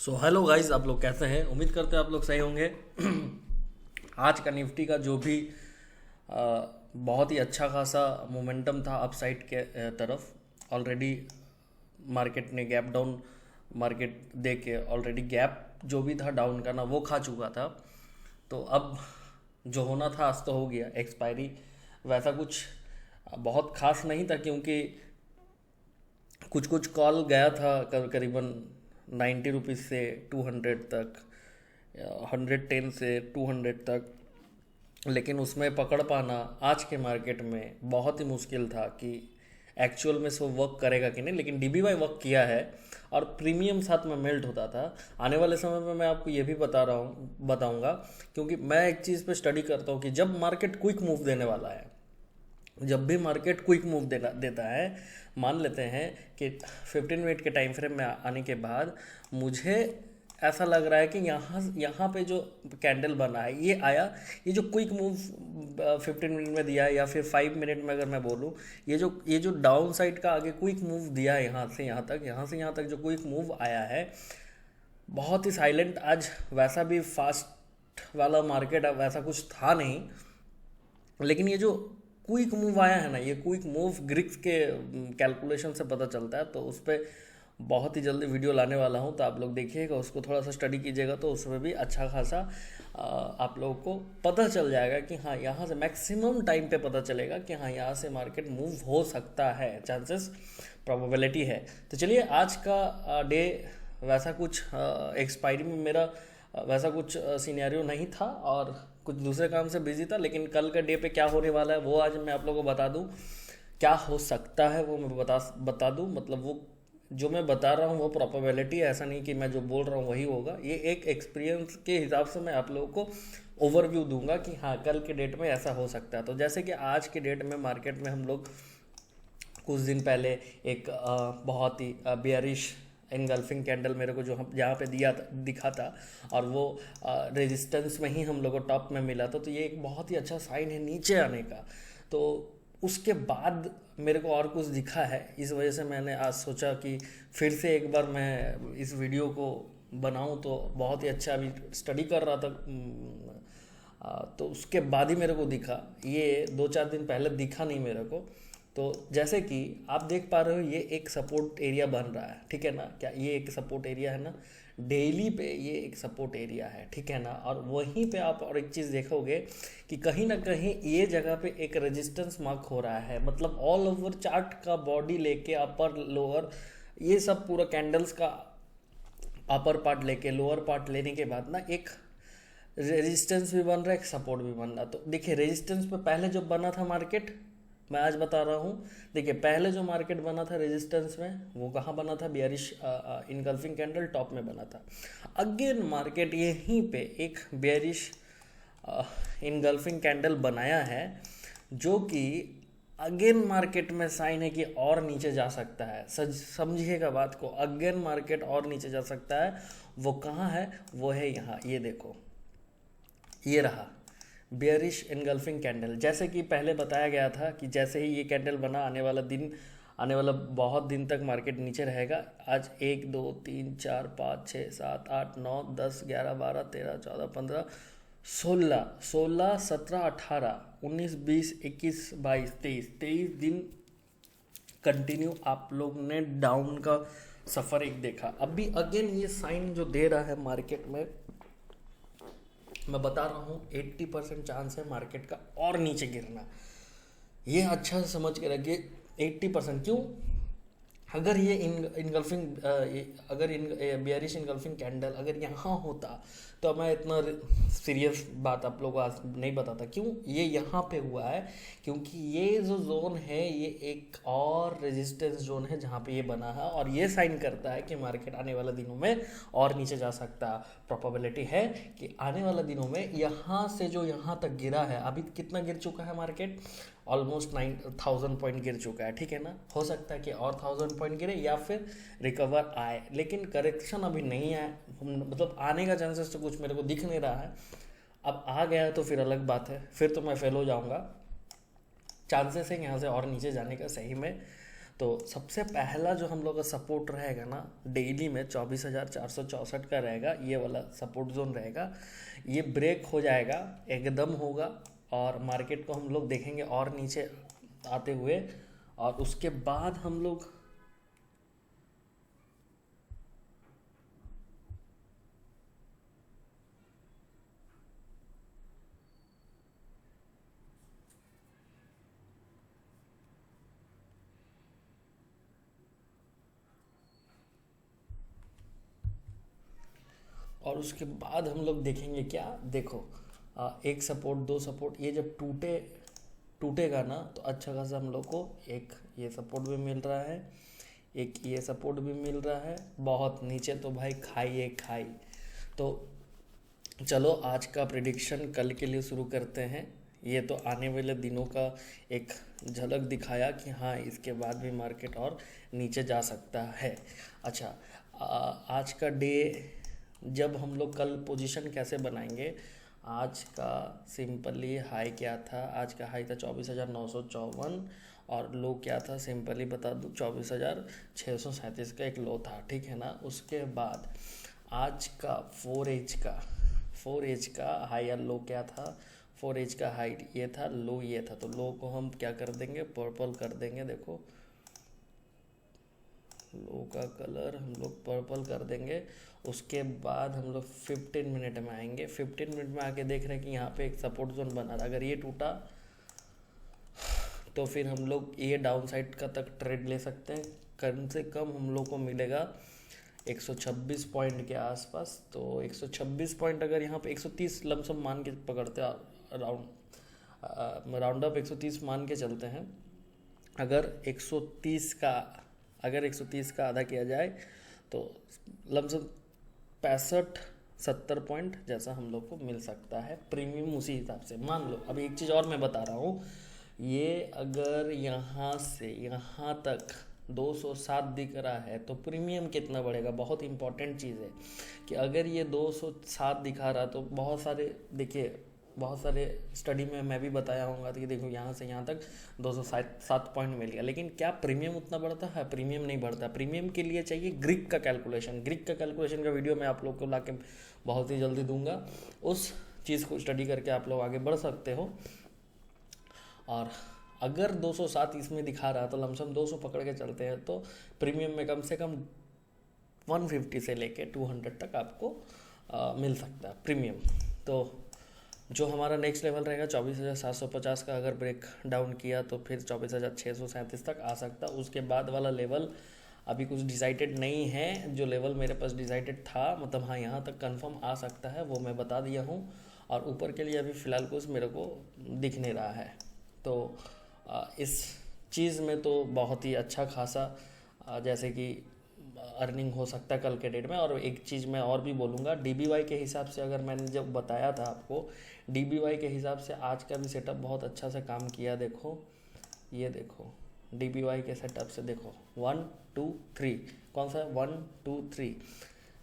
So hello guys, आप लोग कैसे हैं? उम्मीद करते हैं आप लोग सही होंगे। आज का निफ्टी का जो भी बहुत ही अच्छा खासा मोमेंटम था अपसाइड के तरफ। ऑलरेडी मार्केट ने गैप डाउन मार्केट दे के ऑलरेडी गैप जो भी था डाउन का ना वो खा चुका था। तो अब जो होना था आज तो हो गया। एक्सपायरी वैसा कुछ बहुत खास नहीं था, क्योंकि कुछ कुछ कॉल गया था करीबन 90 रुपीज़ से 200 तक, 110 से 200 तक। लेकिन उसमें पकड़ पाना आज के मार्केट में बहुत ही मुश्किल था कि एक्चुअल में सो वर्क करेगा कि नहीं। लेकिन डीबीवाई वर्क किया है और प्रीमियम साथ में मेल्ट होता था। आने वाले समय में मैं आपको ये भी बताऊंगा, क्योंकि मैं एक चीज़ पे स्टडी करता हूँ कि जब मार्केट क्विक मूव देने वाला है, जब भी मार्केट क्विक मूव देता है, मान लेते हैं कि 15 मिनट के टाइम फ्रेम में आने के बाद मुझे ऐसा लग रहा है कि यहाँ पे जो कैंडल बना है ये आया, ये जो क्विक मूव 15 मिनट में दिया है या फिर 5 मिनट में अगर मैं बोलूँ, ये जो डाउन साइड का आगे क्विक मूव दिया है यहाँ से यहाँ तक, यहाँ से यहाँ तक जो क्विक मूव आया है बहुत ही साइलेंट। आज वैसा भी फास्ट वाला मार्केट वैसा कुछ था नहीं, लेकिन ये जो क्विक मूव आया है ना, ये क्विक मूव ग्रिक्स के कैलकुलेशन से पता चलता है। तो उस पर बहुत ही जल्दी वीडियो लाने वाला हूँ, तो आप लोग देखिएगा, उसको थोड़ा सा स्टडी कीजिएगा, तो उसमें भी अच्छा खासा आप लोगों को पता चल जाएगा कि हाँ यहाँ से मैक्सिमम टाइम पे पता चलेगा कि हाँ यहाँ से मार्केट मूव हो सकता है, चांसेस प्रोबेबिलिटी है। तो चलिए, आज का डे वैसा कुछ एक्सपायरी में मेरा वैसा कुछ सिनेरियो नहीं था और कुछ दूसरे काम से बिजी था। लेकिन कल के डे पे क्या होने वाला है वो आज मैं आप लोगों को बता दूं, क्या हो सकता है वो मैं बता दूं। मतलब वो जो मैं बता रहा हूँ वो प्रोबेबिलिटी है, ऐसा नहीं कि मैं जो बोल रहा हूँ वही होगा। ये एक एक्सपीरियंस के हिसाब से मैं आप लोगों को ओवरव्यू दूंगा कि हाँ कल के डेट में ऐसा हो सकता है। तो जैसे कि आज के डेट में मार्केट में हम लोग कुछ दिन पहले एक बहुत ही बेयरिश इनगल्फिंग कैंडल मेरे को जो हम जहाँ पे दिखा था, और वो रेजिस्टेंस में ही हम लोग को टॉप में मिला था। तो ये एक बहुत ही अच्छा साइन है नीचे आने का। तो उसके बाद मेरे को और कुछ दिखा है, इस वजह से मैंने आज सोचा कि फिर से एक बार मैं इस वीडियो को बनाऊं। तो बहुत ही अच्छा अभी स्टडी कर रहा था, तो उसके बाद ही मेरे को दिखा। ये 2-4 दिन पहले दिखा नहीं मेरे को। तो जैसे कि आप देख पा रहे हो ये एक सपोर्ट एरिया बन रहा है, ठीक है ना। क्या ये एक सपोर्ट एरिया है ना, डेली पे ये एक सपोर्ट एरिया है, ठीक है ना। और वहीं पे आप और एक चीज़ देखोगे कि कहीं ना कहीं ये जगह पे एक रेजिस्टेंस मार्क हो रहा है। मतलब ऑल ओवर चार्ट का बॉडी लेके अपर लोअर ये सब पूरा कैंडल्स का अपर पार्ट लेके लोअर पार्ट लेने के बाद ना एक रेजिस्टेंस भी बन रहा है, एक सपोर्ट भी बन रहा। तो देखिए, रेजिस्टेंस पे पहले जब बना था मार्केट, मैं आज बता रहा हूँ, देखिए पहले जो मार्केट बना था रेजिस्टेंस में वो कहाँ बना था, बेयरिश इनगल्फिंग कैंडल टॉप में बना था। अगेन मार्केट यहीं पे एक बेयरिश इनगल्फिंग कैंडल बनाया है, जो कि अगेन मार्केट में साइन है कि और नीचे जा सकता है। समझिएगा बात को, अगेन मार्केट और नीचे जा सकता है। वो कहाँ है, वो है यहाँ, ये देखो, ये रहा बेयरिश इनगल्फिंग कैंडल। जैसे कि पहले बताया गया था कि जैसे ही ये कैंडल बना, आने वाला बहुत दिन तक मार्केट नीचे रहेगा। आज 1 2 3 4 5 6 7 8 9 10 11 12 13 14 15 16 17 18 19 20 21 22 23 दिन कंटिन्यू आप लोग ने डाउन का सफ़र एक देखा। अभी अगेन ये साइन जो दे रहा है मार्केट में, मैं बता रहा हूँ 80% चांस है मार्केट का और नीचे गिरना। ये अच्छा से समझ के रखिए, 80%। क्यों? अगर ये इनगल्फिंग अगर बेयरिश इनगल्फिंग कैंडल अगर यहाँ होता तो मैं इतना सीरियस बात आप लोगों को आज नहीं बताता। क्यों ये यहाँ पे हुआ है? क्योंकि ये जो जोन है ये एक और रेजिस्टेंस जोन है जहाँ पे ये बना है, और ये साइन करता है कि मार्केट आने वाले दिनों में और नीचे जा सकता है। प्रोबेबिलिटी है कि आने वाले दिनों में यहाँ से जो यहाँ तक गिरा है, अभी कितना गिर चुका है मार्केट, ऑलमोस्ट 9000 पॉइंट गिर चुका है, ठीक है ना। हो सकता है कि और 1000 पॉइंट गिरे या फिर रिकवर आए, लेकिन करेक्शन अभी नहीं आए। मतलब आने का चांसेस तो कुछ मेरे को दिख नहीं रहा है। अब आ गया तो फिर अलग बात है, फिर तो मैं फेल हो जाऊंगा। चांसेस है यहाँ से और नीचे जाने का सही में। तो सबसे पहला जो हम लोग का सपोर्ट रहेगा ना डेली में 24,464 का रहेगा, ये वाला सपोर्ट जोन रहेगा। ये ब्रेक हो जाएगा, एकदम होगा, और मार्केट को हम लोग देखेंगे और नीचे आते हुए, और उसके बाद हम लोग और उसके बाद हम लोग देखेंगे क्या, देखो एक सपोर्ट, दो सपोर्ट, ये जब टूटेगा ना तो अच्छा खासा हम लोग को एक ये सपोर्ट भी मिल रहा है, एक ये सपोर्ट भी मिल रहा है, बहुत नीचे तो भाई खाई खाई। तो चलो आज का प्रिडिक्शन कल के लिए शुरू करते हैं। ये तो आने वाले दिनों का एक झलक दिखाया कि हाँ इसके बाद भी मार्केट और नीचे जा सकता है। अच्छा, आज का डे जब हम लोग कल पोजीशन कैसे बनाएंगे, आज का सिंपली हाई क्या था, आज का हाई था 24,954 और लो क्या था सिंपली बता दूँ 24,637 का एक लो था, ठीक है ना। उसके बाद आज का 4 एज का हाई या लो क्या था, 4 एज का हाई ये था, लो ये था, तो लो को हम क्या कर देंगे, पर्पल कर देंगे। देखो लो का कलर हम लोग पर्पल कर देंगे। उसके बाद हम लोग 15 मिनट में आएंगे। 15 मिनट में आके देख रहे हैं कि यहाँ पे एक सपोर्ट जोन बना रहा, अगर ये टूटा तो फिर हम लोग ये डाउन साइड का तक ट्रेड ले सकते हैं। कम से कम हम लोग को मिलेगा 126 पॉइंट के आसपास। तो 126 पॉइंट अगर यहाँ पे 130 लमसम मान के पकड़ते राउंड अप 130 मान के चलते हैं। अगर 130 का आधा किया जाए तो लमसम 65-70 पॉइंट जैसा हम लोग को मिल सकता है प्रीमियम। उसी हिसाब से मान लो, अभी एक चीज़ और मैं बता रहा हूँ, ये अगर यहाँ से यहाँ तक 207 दिख रहा है तो प्रीमियम कितना बढ़ेगा। बहुत इंपॉर्टेंट चीज़ है कि अगर ये 207 दिखा रहा तो बहुत सारे, देखिए बहुत सारे स्टडी में मैं भी बताया होगा कि देखो यहाँ से यहाँ तक 207 पॉइंट मिल गया, लेकिन क्या प्रीमियम उतना बढ़ता है? प्रीमियम नहीं बढ़ता। प्रीमियम के लिए चाहिए ग्रीक का कैलकुलेशन। ग्रीक का कैलकुलेशन का वीडियो मैं आप लोग को लाके बहुत ही जल्दी दूंगा, उस चीज़ को स्टडी करके आप लोग आगे बढ़ सकते हो। और अगर 207 इसमें दिखा रहा है तो लमसम 200 पकड़ के चलते हैं तो प्रीमियम में कम से कम 150 से लेके 200 तक आपको मिल सकता है प्रीमियम। तो जो हमारा नेक्स्ट लेवल रहेगा 24,750 का, अगर ब्रेक डाउन किया तो फिर 24,637 तक आ सकता। उसके बाद वाला लेवल अभी कुछ डिसाइडेड नहीं है। जो लेवल मेरे पास डिसाइडेड था, मतलब हाँ यहाँ तक कंफर्म आ सकता है, वो मैं बता दिया हूँ। और ऊपर के लिए अभी फ़िलहाल कुछ मेरे को दिख नहीं रहा है। तो इस चीज़ में तो बहुत ही अच्छा खासा जैसे कि अर्निंग हो सकता है कल के डेट में। और एक चीज़ मैं और भी बोलूँगा, DBY के हिसाब से, अगर मैंने जब बताया था आपको, DBY के हिसाब से आज का भी सेटअप बहुत अच्छा से काम किया। देखो ये देखो DBY के सेटअप से देखो 1 2 3, कौन सा 1 2 3,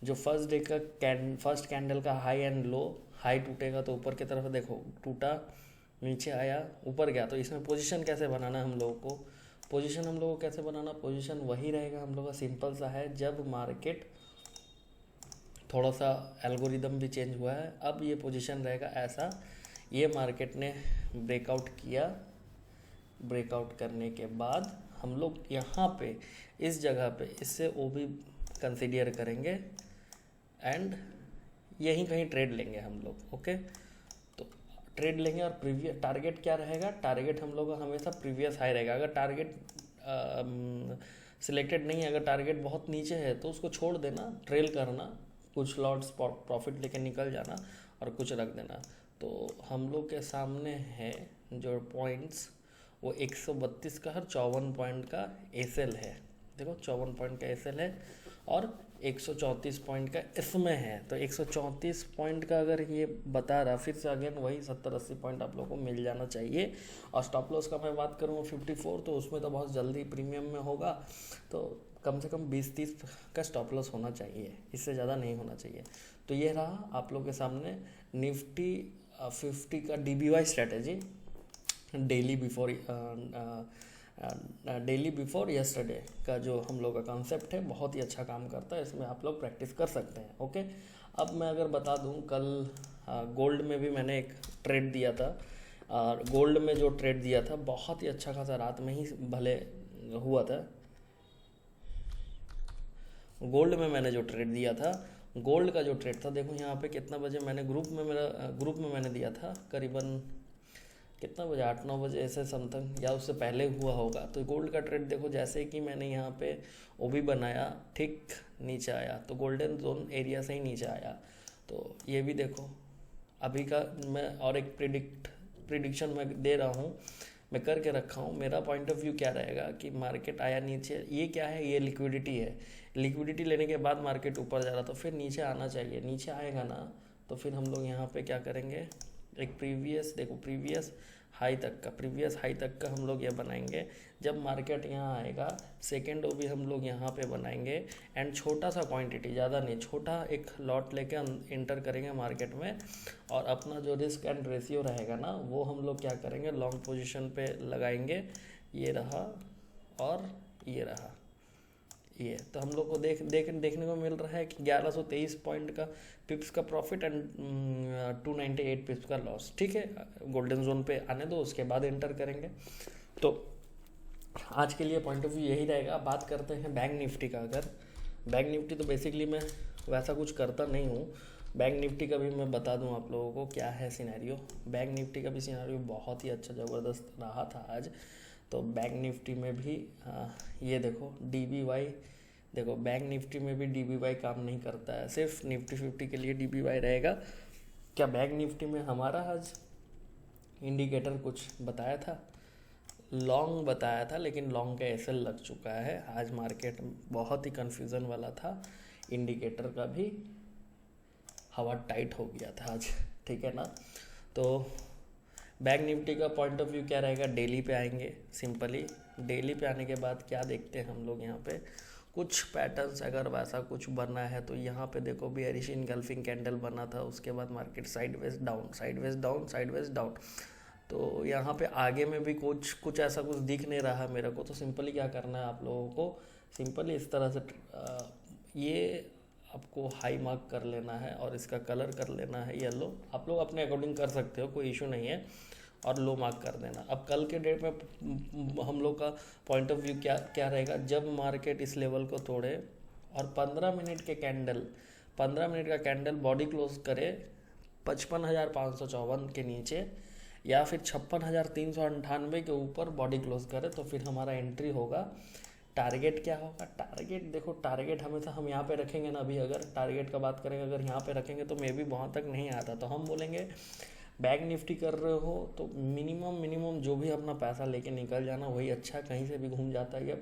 जो फर्स्ट डे का फर्स्ट कैंडल का हाई एंड लो, हाई टूटेगा तो ऊपर की तरफ देखो टूटा, नीचे आया, ऊपर गया। तो इसमें पोजीशन कैसे बनाना है हम लोगों को, पोजीशन हम लोगों को कैसे बनाना, पोजीशन वही रहेगा हम लोग का, सिंपल सा है। जब मार्केट थोड़ा सा एल्गोरिदम भी चेंज हुआ है, अब ये पोजीशन रहेगा ऐसा। ये मार्केट ने ब्रेकआउट किया, ब्रेकआउट करने के बाद हम लोग यहाँ पे इस जगह पे इससे वो भी कंसीडर करेंगे एंड यहीं कहीं ट्रेड लेंगे हम लोग। ओके, तो ट्रेड लेंगे। और प्रीवियस टारगेट क्या रहेगा, टारगेट हम लोग का हमेशा प्रीवियस हाई रहेगा। अगर टारगेट सिलेक्टेड नहीं है, अगर टारगेट बहुत नीचे है तो उसको छोड़ देना, ट्रेल करना, कुछ लॉट्स प्रॉफिट लेके निकल जाना और कुछ रख देना। तो हम लोग के सामने है जो पॉइंट्स, वो 132 का हर 54 पॉइंट का एसएल है। देखो 54 पॉइंट का एसएल है और 134 पॉइंट का इसमें है। तो 134 पॉइंट का अगर ये बता रहा, फिर से अगेन वही 70-80 पॉइंट आप लोग को मिल जाना चाहिए। और स्टॉप लॉस का मैं बात करूँ 54, तो उसमें तो बहुत जल्दी प्रीमियम में होगा, तो कम से कम 20-30 का स्टॉप लॉस होना चाहिए, इससे ज़्यादा नहीं होना चाहिए। तो ये रहा आप लोग के सामने निफ्टी 50 का DBY strategy daily before daily before yesterday का जो हम लोग का कॉन्सेप्ट है बहुत ही अच्छा काम करता है, इसमें आप लोग प्रैक्टिस कर सकते हैं। ओके, अब मैं अगर बता दूं, कल गोल्ड में भी मैंने एक ट्रेड दिया था, और गोल्ड में जो ट्रेड दिया था बहुत ही अच्छा खासा रात में ही भले हुआ था। गोल्ड में मैंने जो ट्रेड दिया था, गोल्ड का जो ट्रेड था, देखो यहाँ पे कितना बजे मैंने ग्रुप में मैंने दिया था, करीबन कितना बजे, 8-9 बजे ऐसे समथिंग, या उससे पहले हुआ होगा। तो गोल्ड का ट्रेड देखो, जैसे कि मैंने यहाँ पे ओबी बनाया, ठीक नीचे आया, तो गोल्डन जोन एरिया से ही नीचे आया। तो ये भी देखो, अभी का मैं और एक प्रिडिक्शन मैं दे रहा हूँ, मैं करके रखा हूँ। मेरा पॉइंट ऑफ व्यू क्या रहेगा कि मार्केट आया नीचे, ये क्या है, ये लिक्विडिटी है। लिक्विडिटी लेने के बाद मार्केट ऊपर जा रहा, तो फिर नीचे आना चाहिए। नीचे आएगा ना, तो फिर हम लोग यहाँ पे क्या करेंगे, एक प्रीवियस हाई तक का हम लोग ये बनाएंगे। जब मार्केट यहाँ आएगा, सेकेंड भी हम लोग यहाँ पे बनाएंगे, एंड छोटा सा क्वांटिटी, ज़्यादा नहीं, छोटा एक लॉट लेके इंटर करेंगे मार्केट में, और अपना जो रिस्क एंड रेशियो रहेगा ना, वो हम लोग क्या करेंगे, लॉन्ग पोजीशन पे लगाएंगे। ये रहा और ये रहा, ये तो हम लोग को देखने को मिल रहा है कि 1123 पॉइंट का पिप्स का प्रॉफिट एंड 298 पिप्स का लॉस। ठीक है, गोल्डन जोन पे आने दो, उसके बाद एंटर करेंगे। तो आज के लिए पॉइंट ऑफ व्यू यही रहेगा। बात करते हैं बैंक निफ्टी का। अगर बैंक निफ्टी, तो बेसिकली मैं वैसा कुछ करता नहीं हूँ। बैंक निफ्टी का भी मैं बता दूँ आप लोगों को क्या है सिनेरियो। बैंक निफ्टी का भी सिनेरियो बहुत ही अच्छा ज़बरदस्त रहा था आज। तो बैंक निफ्टी में भी ये देखो DBY, देखो बैंक निफ्टी में भी DBY काम नहीं करता है, सिर्फ निफ्टी 50 के लिए DBY रहेगा। क्या बैंक निफ्टी में हमारा आज इंडिकेटर कुछ बताया था, लॉन्ग बताया था, लेकिन लॉन्ग का SL लग चुका है। आज मार्केट बहुत ही कन्फ्यूज़न वाला था, इंडिकेटर का भी हवा टाइट हो गया था आज। ठीक है ना। तो बैंक निफ्टी का पॉइंट ऑफ व्यू क्या रहेगा, डेली पे आएंगे। सिंपली डेली पे आने के बाद क्या देखते हैं हम लोग, यहाँ पे कुछ पैटर्न्स अगर वैसा कुछ बना है, तो यहाँ पे देखो बेयरिश इनगल्फिंग कैंडल बना था, उसके बाद मार्केट साइडवेज डाउन। तो यहाँ पे आगे में भी कुछ ऐसा कुछ दिख नहीं रहा मेरे को। तो सिंपली क्या करना है आप लोगों को, सिंपली इस तरह से ये आपको हाई मार्क कर लेना है, और इसका कलर कर लेना है येलो। आप लोग अपने अकॉर्डिंग कर सकते हो, कोई इशू नहीं है, और लो मार्क कर देना। अब कल के डेट में हम लोग का पॉइंट ऑफ व्यू क्या रहेगा, जब मार्केट इस लेवल को तोड़े और 15 मिनट का कैंडल बॉडी क्लोज करे 55,554 के नीचे, या फिर 56,398 के ऊपर बॉडी क्लोज करे, तो फिर हमारा एंट्री होगा। टारगेट क्या होगा, टारगेट देखो, टारगेट हमेशा हम यहाँ पे रखेंगे ना। अभी अगर टारगेट का बात करेंगे, अगर यहाँ पे रखेंगे तो मे भी वहाँ तक नहीं आता, तो हम बोलेंगे बैंक निफ्टी कर रहे हो तो मिनिमम जो भी अपना पैसा लेके निकल जाना वही अच्छा, कहीं से भी घूम जाता है।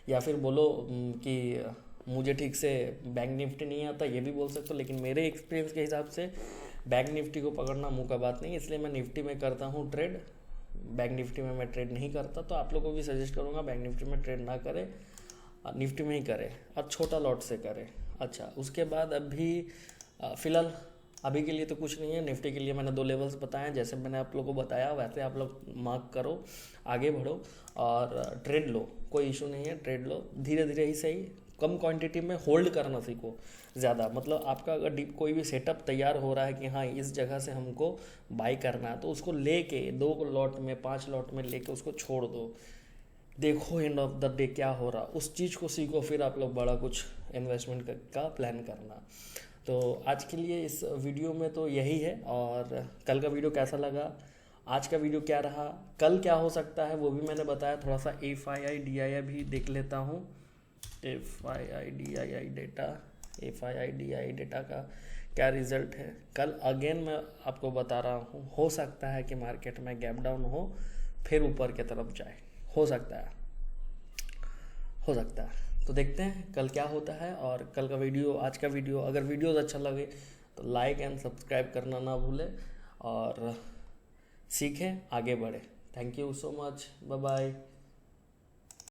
या फिर बोलो कि मुझे ठीक से बैंक निफ्टी नहीं आता, ये भी बोल सकते हो, लेकिन मेरे एक्सपीरियंस के हिसाब से बैंक निफ्टी को पकड़ना मुँह का बात नहीं, इसलिए मैं निफ्टी में करता हूँ ट्रेड। बैंक निफ्टी में मैं ट्रेड नहीं करता, तो आप लोगों को भी सजेस्ट करूँगा बैंक निफ्टी में ट्रेड ना करें, निफ्टी में ही करें, और छोटा लॉट से करें। अच्छा, उसके बाद अभी फ़िलहाल अभी के लिए तो कुछ नहीं है। निफ्टी के लिए मैंने 2 लेवल्स बताए, जैसे मैंने आप लोगों को बताया वैसे आप लोग मार्क करो, आगे बढ़ो और ट्रेड लो, कोई इशू नहीं है, ट्रेड लो धीरे धीरे ही सही। कम क्वांटिटी में होल्ड करना सीखो ज़्यादा। मतलब आपका अगर डीप कोई भी सेटअप तैयार हो रहा है कि हाँ इस जगह से हमको बाई करना है, तो उसको लेके 2 लॉट में 5 लॉट में लेके उसको छोड़ दो, देखो एंड ऑफ द डे क्या हो रहा, उस चीज़ को सीखो, फिर आप लोग बड़ा कुछ इन्वेस्टमेंट का प्लान करना। तो आज के लिए इस वीडियो में तो यही है। और कल का वीडियो कैसा लगा, आज का वीडियो क्या रहा, कल क्या हो सकता है वो भी मैंने बताया। थोड़ा सा FII DII भी देख लेता हूँ, FII DII डेटा का क्या रिज़ल्ट है। कल अगेन मैं आपको बता रहा हूँ, हो सकता है कि मार्केट में गैप डाउन हो फिर ऊपर की तरफ जाए, हो सकता है। तो देखते हैं कल क्या होता है। और कल का वीडियो, आज का वीडियो, अगर वीडियोस अच्छा लगे तो लाइक एंड सब्सक्राइब करना ना भूलें, और सीखें, आगे बढ़े। Thank you so much, bye bye.